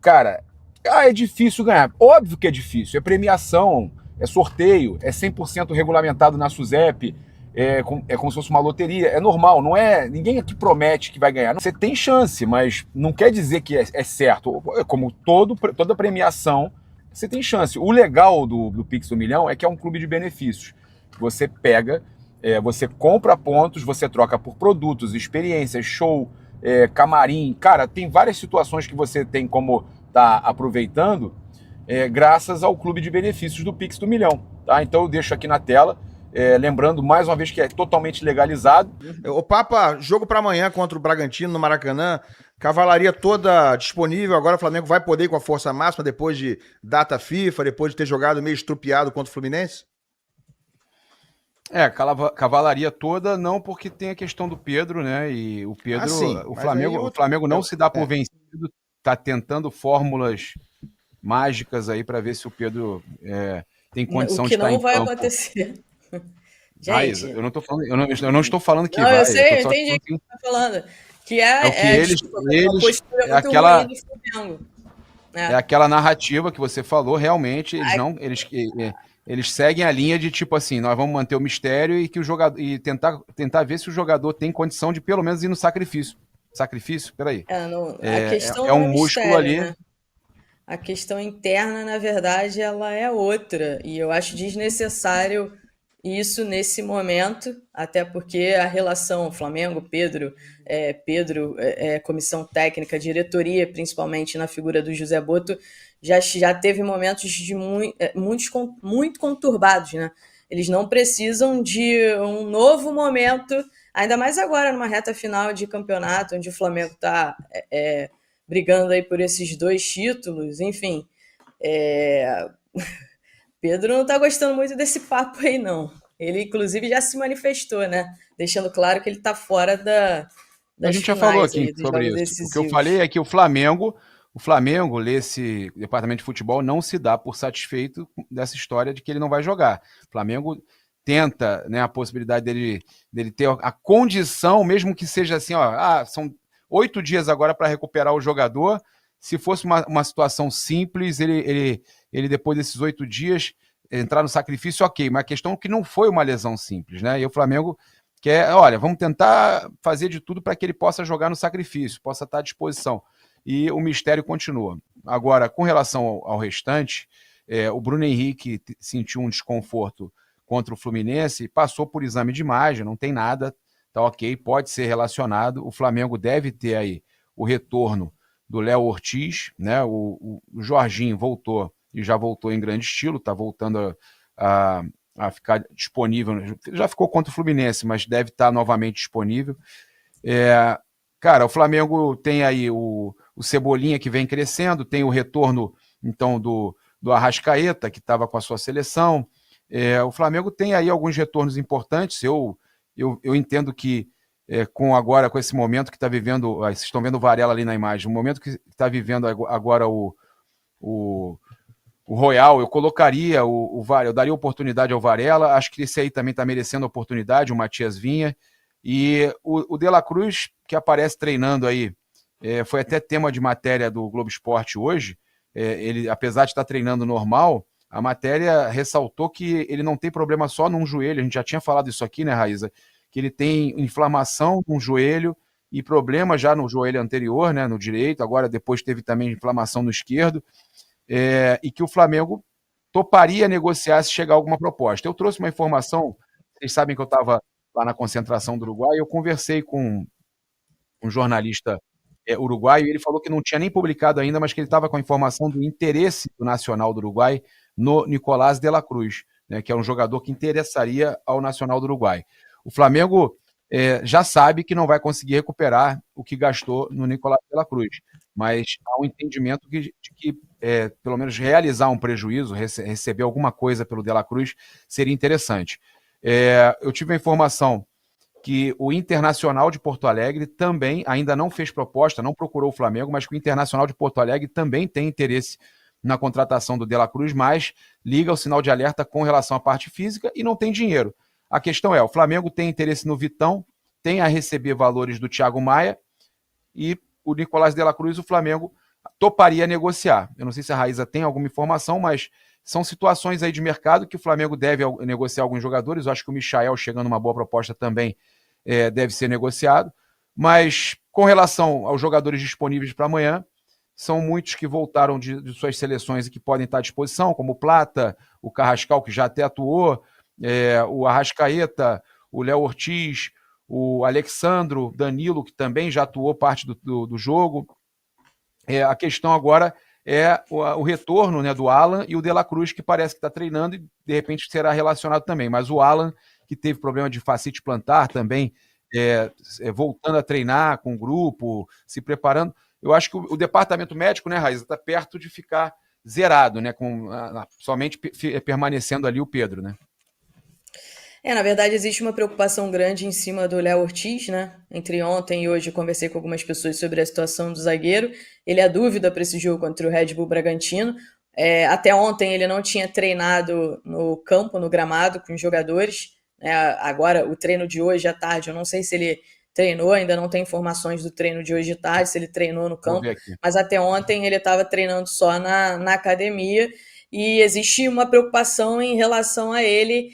Cara, é difícil ganhar. Óbvio que é difícil. É premiação, é sorteio, é 100% regulamentado na SUSEP, é como se fosse uma loteria. É normal, não é. Ninguém aqui promete que vai ganhar. Você tem chance, mas não quer dizer que é certo. Como toda premiação, você tem chance. O legal do Pix do Milhão é que é um clube de benefícios. Você pega, você compra pontos, você troca por produtos, experiências, show, camarim. Cara, tem várias situações que você tem como tá aproveitando graças ao clube de benefícios do Pix do Milhão. Tá? Então eu deixo aqui na tela, lembrando mais uma vez que é totalmente legalizado. O Papa, jogo para amanhã contra o Bragantino no Maracanã. Cavalaria toda disponível. Agora o Flamengo vai poder ir com a força máxima depois de data FIFA, depois de ter jogado meio estrupiado contra o Fluminense? Cavalaria toda, não, porque tem a questão do Pedro, né? E o Ah, Pedro, sim. o Mas aí Flamengo, o Flamengo não se dá por vencido, tá tentando fórmulas mágicas aí para ver se o Pedro tem O condição de que estar não em vai campo. acontecer. Raiza, Gente. eu não tô falando, eu não estou falando que Não, eu vai, eu sei, tô eu só entendi o falando que que você está falando. Que é o que desculpa, é uma postura é muito ruim aquela do Flamengo. é Né? aquela narrativa que você falou, realmente, Ai, eles seguem a linha de tipo assim, nós vamos manter o mistério e que o jogador e tentar ver se o jogador tem condição de pelo menos ir no sacrifício. Sacrifício? Peraí. a questão É não é um músculo mistério, ali. né? A questão interna, na verdade, ela é outra. E eu acho desnecessário isso nesse momento, até porque a relação Flamengo, comissão técnica, diretoria, principalmente na figura do José Boto, já teve momentos de muito conturbados, né? Eles não precisam de um novo momento, ainda mais agora, numa reta final de campeonato, onde o Flamengo está brigando aí por esses 2 títulos, enfim. Pedro não está gostando muito desse papo aí, não. Ele, inclusive, já se manifestou, né? Deixando claro que ele está fora A das gente já falou finais aqui aí, dos sobre jogos isso. O que eu falei decisivos. é que o Flamengo, esse departamento de futebol, não se dá por satisfeito dessa história de que ele não vai jogar. O Flamengo tenta, né, a possibilidade dele ter a condição, mesmo que seja assim, ó, são 8 dias agora para recuperar o jogador. Se fosse uma situação simples, ele depois desses 8 dias entrar no sacrifício, ok, mas a questão é que não foi uma lesão simples, né? E o Flamengo olha, vamos tentar fazer de tudo para que ele possa jogar no sacrifício, possa estar à disposição. E o mistério continua. Agora, com relação ao restante, o Bruno Henrique sentiu um desconforto contra o Fluminense, passou por exame de imagem, não tem nada, tá ok, pode ser relacionado. O Flamengo deve ter aí o retorno do Léo Ortiz, né? O Jorginho voltou e já voltou em grande estilo, está voltando a ficar disponível. Já ficou contra o Fluminense, mas deve estar novamente disponível. Cara, o Flamengo tem aí o Cebolinha que vem crescendo, tem o retorno então do Arrascaeta, que estava com a sua seleção. O Flamengo tem aí alguns retornos importantes. Eu entendo que com esse momento que está vivendo, vocês estão vendo o Varela ali na imagem, o momento que está vivendo agora o Royal, eu colocaria eu daria oportunidade ao Varela, acho que esse aí também está merecendo oportunidade, o Matias Vinha, e o De La Cruz, que aparece treinando aí, foi até tema de matéria do Globo Esporte hoje, ele, apesar de estar treinando normal, a matéria ressaltou que ele não tem problema só num joelho, a gente já tinha falado isso aqui, né, Raíza, que ele tem inflamação no joelho e problema já no joelho anterior, né, no direito, agora depois teve também inflamação no esquerdo, e que o Flamengo toparia negociar se chegar alguma proposta. Eu trouxe uma informação, vocês sabem que eu estava lá na concentração do Uruguai, eu conversei com um jornalista uruguaio, e ele falou que não tinha nem publicado ainda, mas que ele estava com a informação do interesse do Nacional do Uruguai no Nicolás de la Cruz, né, que é um jogador que interessaria ao Nacional do Uruguai. O Flamengo já sabe que não vai conseguir recuperar o que gastou no Nicolás de la Cruz, mas há um entendimento de que pelo menos realizar um prejuízo, receber alguma coisa pelo De La Cruz, seria interessante. Eu tive a informação que o Internacional de Porto Alegre também ainda não fez proposta, não procurou o Flamengo, mas que o Internacional de Porto Alegre também tem interesse na contratação do De La Cruz, mas liga o sinal de alerta com relação à parte física e não tem dinheiro. A questão é, o Flamengo tem interesse no Vitão, tem a receber valores do Thiago Maia, e o Nicolás de la Cruz, o Flamengo toparia negociar. Eu não sei se a Raíza tem alguma informação, mas são situações aí de mercado que o Flamengo deve negociar alguns jogadores. Eu acho que o Michael, chegando uma boa proposta também, deve ser negociado. Mas com relação aos jogadores disponíveis para amanhã, são muitos que voltaram de suas seleções e que podem estar à disposição, como o Plata, o Carrascal, que já até atuou, o Arrascaeta, o Léo Ortiz, o Alexandro, Danilo, que também já atuou parte do jogo. A questão agora é o retorno, né, do Alan e o De La Cruz, que parece que está treinando e de repente será relacionado também. Mas o Alan, que teve problema de fascite plantar também, voltando a treinar com o grupo, se preparando. Eu acho que o departamento médico, né, Raíza, está perto de ficar zerado, né, somente permanecendo ali o Pedro, né? Na verdade, existe uma preocupação grande em cima do Léo Ortiz, né? Entre ontem e hoje eu conversei com algumas pessoas sobre a situação do zagueiro. Ele é dúvida para esse jogo contra o Red Bull Bragantino. Até ontem ele não tinha treinado no campo, no gramado, com os jogadores. Agora, o treino de hoje à tarde, eu não sei se ele treinou, ainda não tem informações do treino de hoje de tarde, se ele treinou no campo, mas até ontem ele estava treinando só na academia, e existe uma preocupação em relação a ele,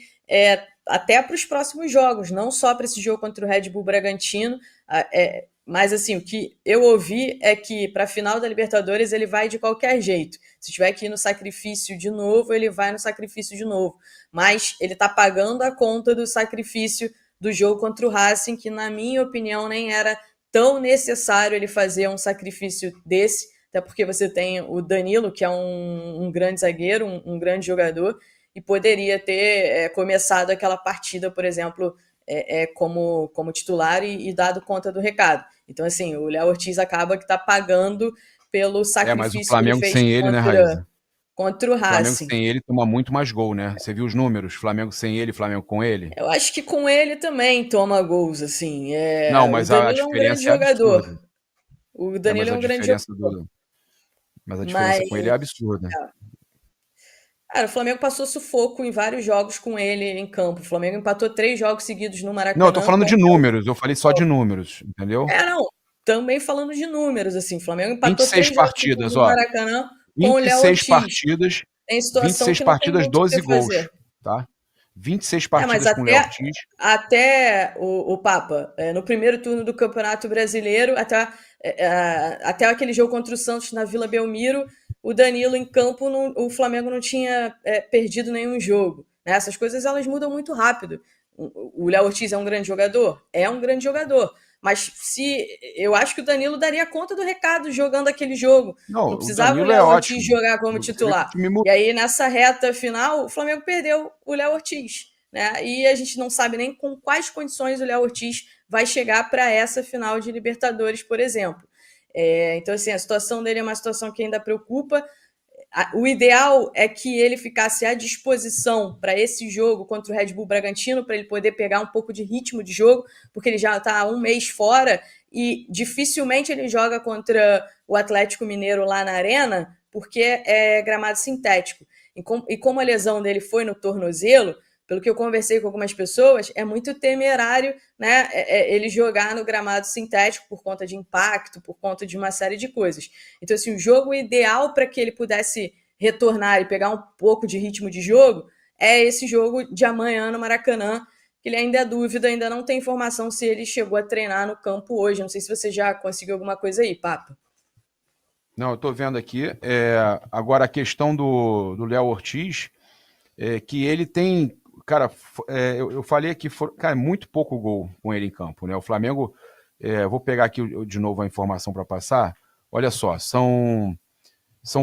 até para os próximos jogos, não só para esse jogo contra o Red Bull Bragantino, mas assim, o que eu ouvi é que para a final da Libertadores ele vai de qualquer jeito. Se tiver que ir no sacrifício de novo, ele vai no sacrifício de novo. Mas ele está pagando a conta do sacrifício do jogo contra o Racing, que na minha opinião nem era tão necessário ele fazer um sacrifício desse, até porque você tem o Danilo, que é um grande zagueiro, um grande jogador, e poderia ter começado aquela partida, por exemplo, como titular e dado conta do recado. Então, assim, o Léo Ortiz acaba que está pagando pelo sacrifício mas o Flamengo que ele fez sem ele, né, Raíza? contra o Racing. O Flamengo sem ele toma muito mais gol, né? Você viu os números? Flamengo sem ele, Flamengo com ele? Eu acho que com ele também toma gols, assim. Não, mas o Danilo a é um grande diferença é jogador. absurda. O Danilo mas é a um grande diferença jogador. Mas a diferença com ele é absurda. Cara, o Flamengo passou sufoco em vários jogos com ele em campo. O Flamengo empatou 3 jogos seguidos no Maracanã. Não, eu tô falando de números. Eu falei só de números, entendeu? Não. Também falando de números, assim. O Flamengo empatou 26 3 jogos partidas, no Maracanã com o Léo 26 Ortiz. partidas. Tem situação 26 que não tem partidas, muito o 12 que fazer. gols, tá? 26 mas partidas com o Léo Ortiz. Até o Papa, no primeiro turno do Campeonato Brasileiro, até aquele jogo contra o Santos na Vila Belmiro, o Danilo em campo, o Flamengo não tinha perdido nenhum jogo. Né? Essas coisas elas mudam muito rápido. O Léo Ortiz é um grande jogador? É um grande jogador. Mas eu acho que o Danilo daria conta do recado jogando aquele jogo. Não precisava o Léo Ortiz jogar como titular. E aí, nessa reta final, o Flamengo perdeu o Léo Ortiz. Né? E a gente não sabe nem com quais condições o Léo Ortiz vai chegar para essa final de Libertadores, por exemplo. Então, assim, a situação dele é uma situação que ainda preocupa. O ideal é que ele ficasse à disposição para esse jogo contra o Red Bull Bragantino, para ele poder pegar um pouco de ritmo de jogo, porque ele já está há um mês fora e dificilmente ele joga contra o Atlético Mineiro lá na Arena, porque é gramado sintético. E como a lesão dele foi no tornozelo, pelo que eu conversei com algumas pessoas, é muito temerário, né, ele jogar no gramado sintético por conta de impacto, por conta de uma série de coisas. Então, assim, o jogo ideal para que ele pudesse retornar e pegar um pouco de ritmo de jogo é esse jogo de amanhã no Maracanã, que ele ainda é dúvida, ainda não tem informação se ele chegou a treinar no campo hoje. Não sei se você já conseguiu alguma coisa aí, Papa. Não, eu estou vendo aqui. Agora, a questão do Léo Ortiz, que ele tem... Cara, eu falei aqui, cara, muito pouco gol com ele em campo, né? O Flamengo, vou pegar aqui de novo a informação para passar. Olha só, são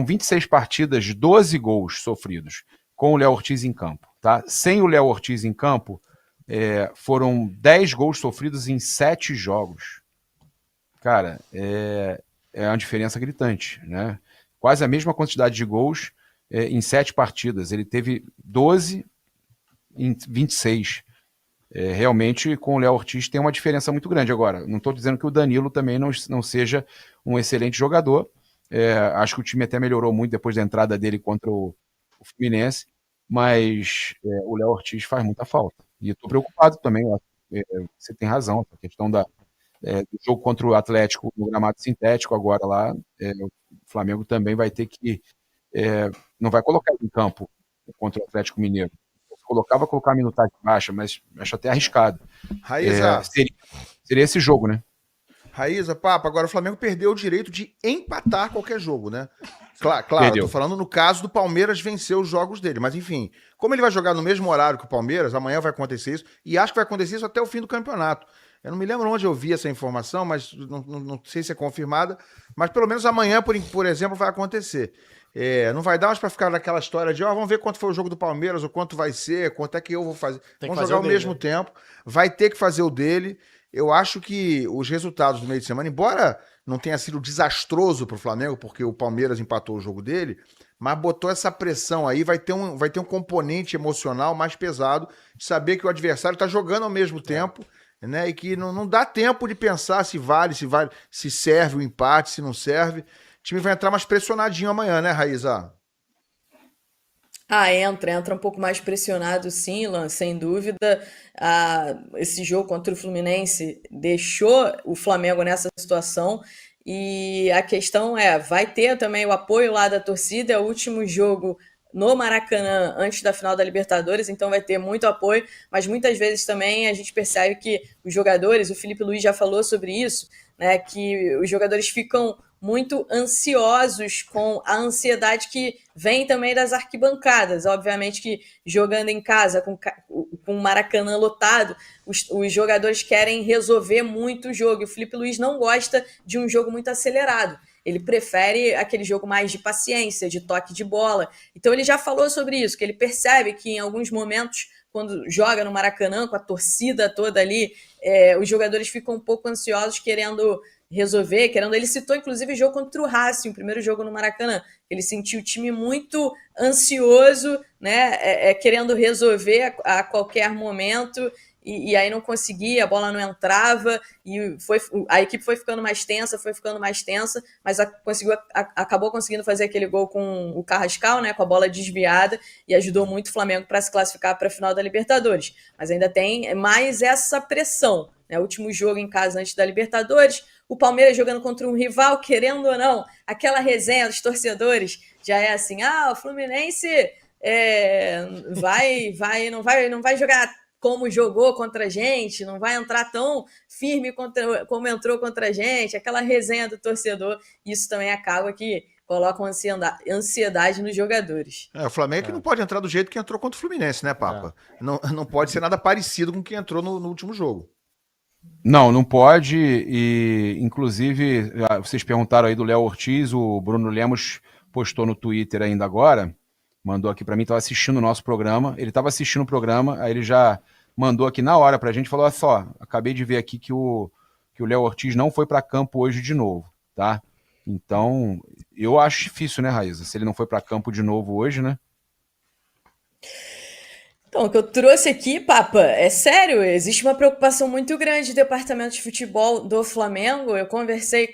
26 partidas, 12 gols sofridos com o Léo Ortiz em campo, tá? Sem o Léo Ortiz em campo, foram 10 gols sofridos em 7 jogos. Cara, é uma diferença gritante, né? Quase a mesma quantidade de gols em 7 partidas. Ele teve 12 em 26. Realmente, com o Léo Ortiz tem uma diferença muito grande. Agora, não estou dizendo que o Danilo também não seja um excelente jogador. Acho que o time até melhorou muito depois da entrada dele contra o Fluminense, mas o Léo Ortiz faz muita falta. E estou preocupado também. Você tem razão, a questão do jogo contra o Atlético no gramado sintético agora lá, o Flamengo também vai ter que não vai colocar em campo contra o Atlético Mineiro. Se colocar, vai colocar a minutagem baixa, mas acho até arriscado. Raíza, Seria esse jogo, né? Raíza, Papa, agora o Flamengo perdeu o direito de empatar qualquer jogo, né? Claro, Perdeu. eu tô falando no caso do Palmeiras vencer os jogos dele, mas enfim, como ele vai jogar no mesmo horário que o Palmeiras, amanhã vai acontecer isso, e acho que vai acontecer isso até o fim do campeonato. Eu não me lembro onde eu vi essa informação, mas não sei se é confirmada, mas pelo menos amanhã, por exemplo, vai acontecer. Não vai dar mais pra ficar naquela história de, vamos ver quanto foi o jogo do Palmeiras, ou quanto vai ser, quanto é que eu vou fazer. Vamos jogar ao mesmo tempo, vai ter que fazer o dele. Eu acho que os resultados do meio de semana, embora não tenha sido desastroso para o Flamengo, porque o Palmeiras empatou o jogo dele, mas botou essa pressão aí, vai ter um componente emocional mais pesado de saber que o adversário está jogando ao mesmo tempo, né? E que não dá tempo de pensar se vale, se serve o empate, se não serve. O time vai entrar mais pressionadinho amanhã, né, Raíza? Entra um pouco mais pressionado, sim, Lan, sem dúvida. Esse jogo contra o Fluminense deixou o Flamengo nessa situação. E a questão vai ter também o apoio lá da torcida, é o último jogo no Maracanã antes da final da Libertadores, então vai ter muito apoio, mas muitas vezes também a gente percebe que os jogadores, o Felipe Luiz já falou sobre isso, né, que os jogadores ficam muito ansiosos com a ansiedade que vem também das arquibancadas. Obviamente que jogando em casa, com o Maracanã lotado, os jogadores querem resolver muito o jogo. E o Felipe Luiz não gosta de um jogo muito acelerado. Ele prefere aquele jogo mais de paciência, de toque de bola. Então ele já falou sobre isso, que ele percebe que em alguns momentos, quando joga no Maracanã, com a torcida toda ali, os jogadores ficam um pouco ansiosos, querendo resolver, ele citou inclusive o jogo contra o Racing, o primeiro jogo no Maracanã, ele sentiu o time muito ansioso, né, querendo resolver a qualquer momento, e aí não conseguia, a bola não entrava, e a equipe foi ficando mais tensa, mas acabou conseguindo fazer aquele gol com o Carrascal, né, com a bola desviada, e ajudou muito o Flamengo para se classificar para a final da Libertadores. Mas ainda tem mais essa pressão, né, o último jogo em casa antes da Libertadores, o Palmeiras jogando contra um rival, querendo ou não, aquela resenha dos torcedores já é assim, o Fluminense não vai jogar como jogou contra a gente, não vai entrar tão firme como entrou contra a gente, aquela resenha do torcedor, isso também acaba que coloca uma ansiedade nos jogadores. O Flamengo não pode entrar do jeito que entrou contra o Fluminense, né, Papa? Não pode ser nada parecido com o que entrou no último jogo. Não pode, e inclusive, vocês perguntaram aí do Léo Ortiz, o Bruno Lemos postou no Twitter ainda agora, mandou aqui para mim, estava assistindo o nosso programa, ele estava assistindo o programa, aí ele já mandou aqui na hora pra gente, falou, olha só, acabei de ver aqui que o Léo Ortiz não foi para campo hoje de novo, tá? Então, eu acho difícil, né, Raíza, se ele não foi para campo de novo hoje, né? Então, o que eu trouxe aqui, Papa, é sério, existe uma preocupação muito grande do departamento de futebol do Flamengo. Eu conversei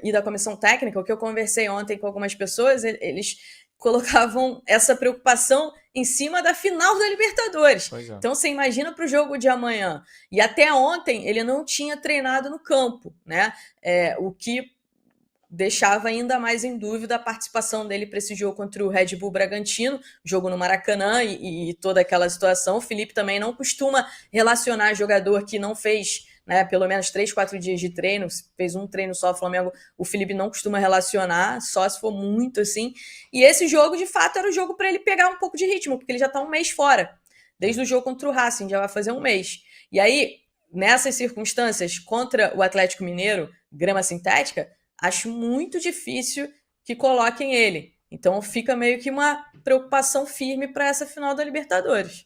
e da comissão técnica, o que eu conversei ontem com algumas pessoas, eles colocavam essa preocupação em cima da final da Libertadores. Então, você imagina para o jogo de amanhã. E até ontem, ele não tinha treinado no campo, né? O que deixava ainda mais em dúvida a participação dele para esse jogo contra o Red Bull Bragantino, jogo no Maracanã e toda aquela situação. O Felipe também não costuma relacionar jogador que não fez, né, pelo menos 3, 4 dias de treino, fez um treino só, o Flamengo, o Felipe não costuma relacionar, só se for muito assim. E esse jogo, de fato, era o jogo para ele pegar um pouco de ritmo, porque ele já está um mês fora, desde o jogo contra o Racing, já vai fazer um mês. E aí, nessas circunstâncias, contra o Atlético Mineiro, grama sintética, acho muito difícil que coloquem ele. Então fica meio que uma preocupação firme para essa final da Libertadores.